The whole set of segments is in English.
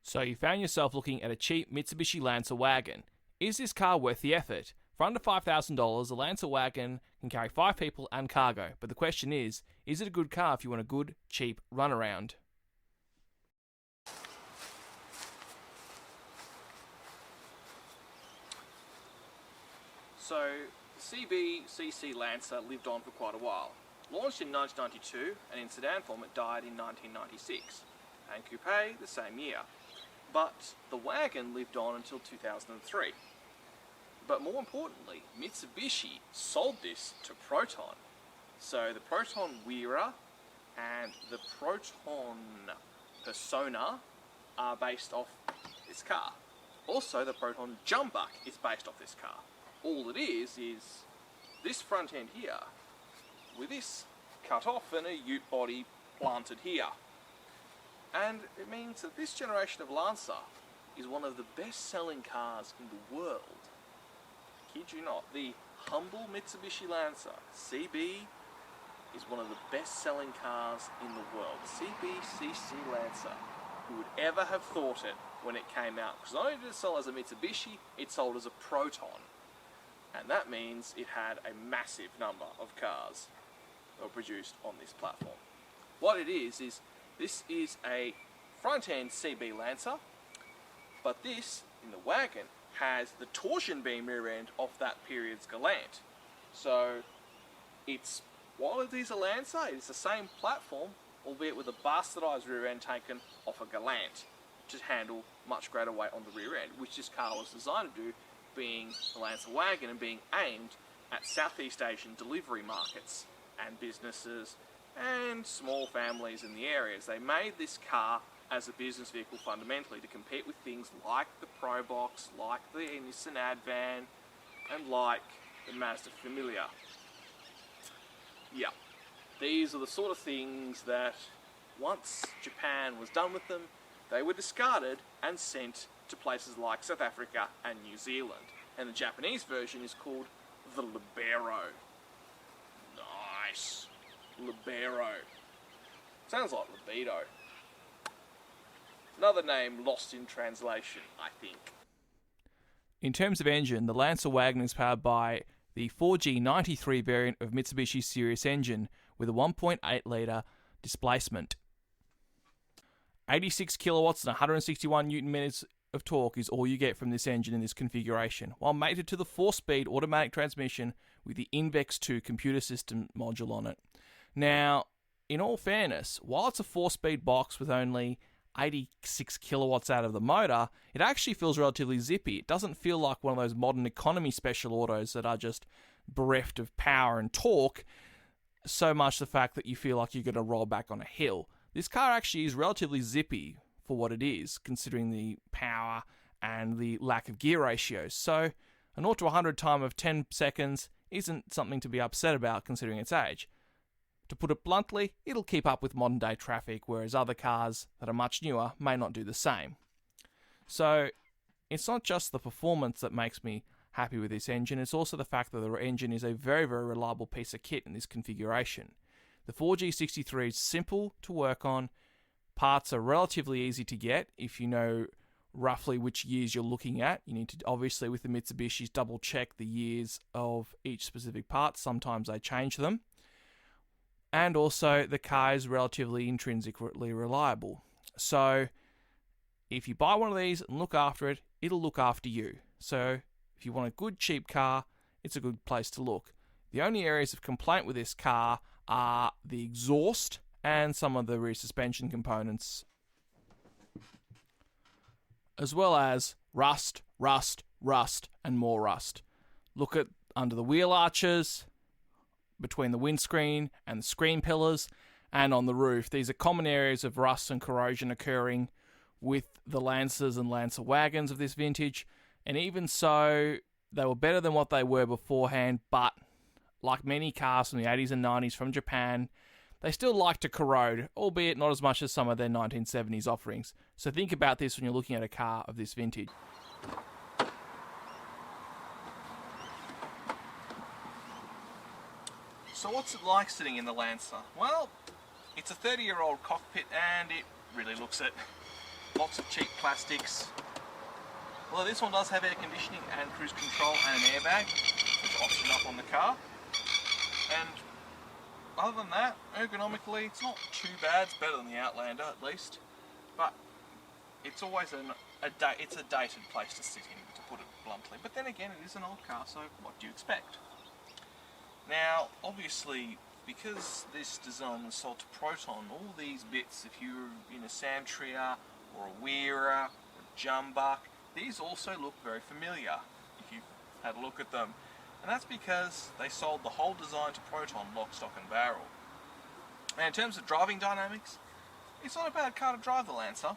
So you found yourself looking at a cheap Mitsubishi Lancer Wagon. Is this car worth the effort? For under $5,000, a Lancer Wagon can carry 5 people and cargo. But the question is it a good car if you want a good, cheap runaround? So, the CC Lancer lived on for quite a while. Launched in 1992, and in sedan form it died in 1996, and coupe the same year. But the wagon lived on until 2003. But more importantly, Mitsubishi sold this to Proton. So the Proton Wira and the Proton Persona are based off this car. Also, the Proton Jumbuck is based off this car. All it is this front end here, with this cut off and a ute body planted here. And it means that this generation of Lancer is one of the best-selling cars in the world. Kid you not, the humble Mitsubishi Lancer CB is one of the best-selling cars in the world. CC Lancer. Who would ever have thought it when it came out? Because not only did it sell as a Mitsubishi, it sold as a Proton. And that means it had a massive number of cars that were produced on this platform. What it is this is a front-end CB Lancer, but this, in the wagon, has the torsion beam rear end of that period's Galant. So, while it is a Lancer, it's the same platform, albeit with a bastardised rear end taken off a Galant to handle much greater weight on the rear end, which this car was designed to do, being the Lancer Wagon and being aimed at Southeast Asian delivery markets and businesses and small families in the areas. They made this car as a business vehicle fundamentally to compete with things like the Probox, like the Nissan Advan, and like the Mazda Familia. Yeah, these are the sort of things that once Japan was done with them, they were discarded and sent to places like South Africa and New Zealand. And the Japanese version is called the Libero. Nice. Libero. Sounds like libido. Another name lost in translation, I think. In terms of engine, the Lancer Wagon is powered by the 4G93 variant of Mitsubishi Sirius engine with a 1.8 litre displacement. 86 kilowatts and 161 newton meters of torque is all you get from this engine in this configuration, while mated to the 4-speed automatic transmission with the Invex 2 computer system module on it. Now, in all fairness, while it's a 4-speed box with only 86 kilowatts out of the motor, it actually feels relatively zippy. It doesn't feel like one of those modern economy special autos that are just bereft of power and torque, so much the fact that you feel like you're going to roll back on a hill. This car actually is relatively zippy for what it is, considering the power and the lack of gear ratios. So, an 0 to 100 time of 10 seconds isn't something to be upset about considering its age. To put it bluntly, it'll keep up with modern day traffic, whereas other cars that are much newer may not do the same. So, it's not just the performance that makes me happy with this engine, it's also the fact that the engine is a very, very reliable piece of kit in this configuration. The 4G63 is simple to work on, parts are relatively easy to get if you know roughly which years you're looking at. You need to, obviously with the Mitsubishis, double check the years of each specific part, sometimes they change them. And also the car is relatively intrinsically reliable. So if you buy one of these and look after it, it'll look after you. So if you want a good cheap car, it's a good place to look. The only areas of complaint with this car are the exhaust and some of the rear suspension components, as well as rust, and more rust. Look at under the wheel arches, between the windscreen and the screen pillars, and on the roof. These are common areas of rust and corrosion occurring with the Lancers and Lancer Wagons of this vintage, and even so, they were better than what they were beforehand, but like many cars from the 80s and 90s from Japan, they still like to corrode, albeit not as much as some of their 1970s offerings. So think about this when you're looking at a car of this vintage. So what's it like sitting in the Lancer? Well, it's a 30-year-old cockpit and it really looks it. lots of cheap plastics. Although this one does have air conditioning and cruise control and an airbag, which is option up on the car. And other than that, ergonomically, it's not too bad. It's better than the Outlander, at least. But it's always it's a dated place to sit in, to put it bluntly. But then again, it is an old car, so what do you expect? Now, obviously, because this design was sold to Proton, all these bits, if you're in a Samtria or a Wera or a Jumbuck, these also look very familiar if you've had a look at them. And that's because they sold the whole design to Proton, lock, stock and barrel. And in terms of driving dynamics, it's not a bad car to drive, the Lancer.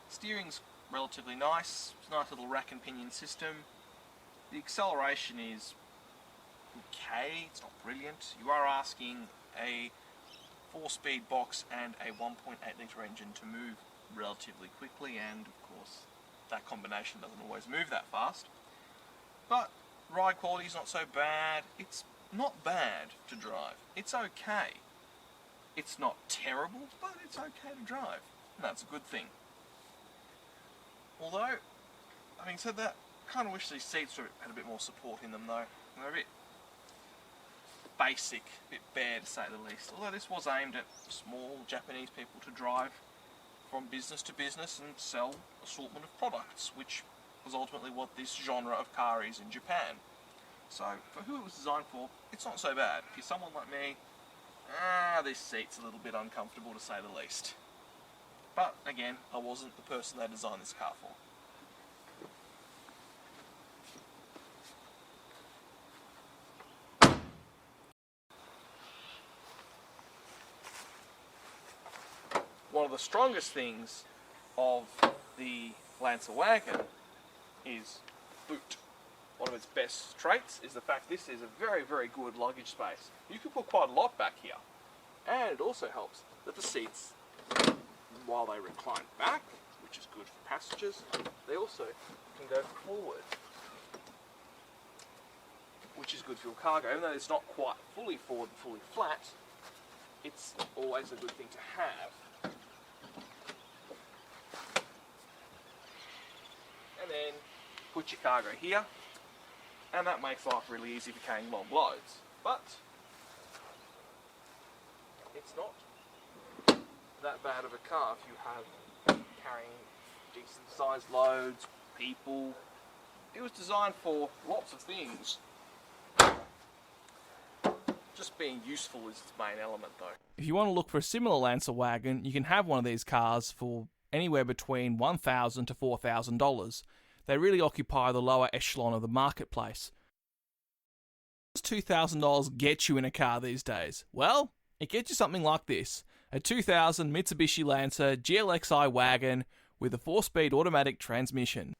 Steering's relatively nice, it's a nice little rack and pinion system. The acceleration is okay, it's not brilliant. You are asking a 4-speed box and a 1.8 litre engine to move relatively quickly, and of course that combination doesn't always move that fast. But ride quality is not so bad. It's not bad to drive. It's okay. It's not terrible, but it's okay to drive. And that's a good thing. Although, having said that, I kind of wish these seats had a bit more support in them though. They're a bit basic, a bit bare to say the least. Although this was aimed at small Japanese people to drive from business to business and sell assortment of products, which was ultimately what this genre of car is in Japan. So, for who it was designed for, it's not so bad. If you're someone like me, this seat's a little bit uncomfortable to say the least. But, again, I wasn't the person they designed this car for. One of the strongest things of the Lancer Wagon is boot. One of its best traits is the fact this is a very, very good luggage space. You can put quite a lot back here. And it also helps that the seats, while they recline back, which is good for passengers, they also can go forward, which is good for your cargo. Even though it's not quite fully forward and fully flat, it's always a good thing to have. And then put your cargo here, and that makes life really easy for carrying long loads. But it's not that bad of a car if you have carrying decent sized loads, people. It was designed for lots of things. Just being useful is its main element though. If you want to look for a similar Lancer Wagon, you can have one of these cars for anywhere between $1,000 to $4,000. They really occupy the lower echelon of the marketplace. What does $2,000 get you in a car these days? Well, it gets you something like this. A 2000 Mitsubishi Lancer GLXi wagon with a 4-speed automatic transmission.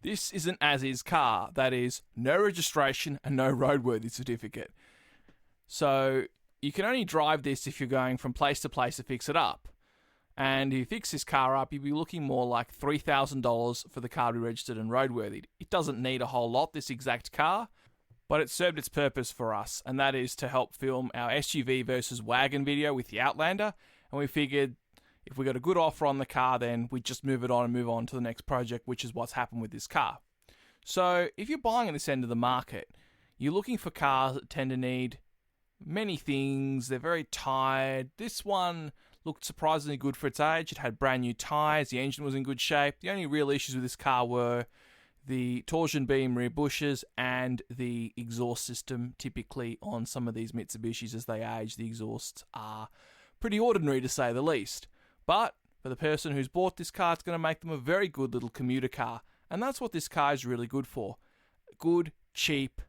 This is an as-is car, that is, no registration and no roadworthy certificate. So you can only drive this if you're going from place to place to fix it up. And if you fix this car up, you'd be looking more like $3,000 for the car to be registered and roadworthy. It doesn't need a whole lot, this exact car, but it served its purpose for us, and that is to help film our SUV versus wagon video with the Outlander, and we figured if we got a good offer on the car, then we'd just move it on and move on to the next project, which is what's happened with this car. So if you're buying at this end of the market, you're looking for cars that tend to need many things. They're very tired. This one looked surprisingly good for its age. It had brand new tyres, the engine was in good shape. The only real issues with this car were the torsion beam rear bushes and the exhaust system. Typically on some of these Mitsubishis as they age, the exhausts are pretty ordinary to say the least. But for the person who's bought this car, it's going to make them a very good little commuter car. And that's what this car is really good for. A good, cheap,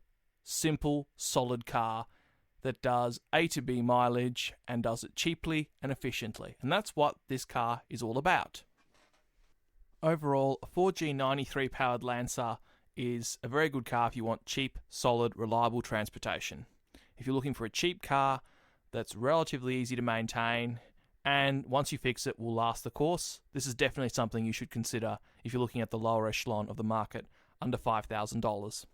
simple, solid car that does A to B mileage and does it cheaply and efficiently. And that's what this car is all about. Overall, a 4G93 powered Lancer is a very good car if you want cheap, solid, reliable transportation. If you're looking for a cheap car that's relatively easy to maintain and once you fix it will last the course, this is definitely something you should consider if you're looking at the lower echelon of the market under $5,000.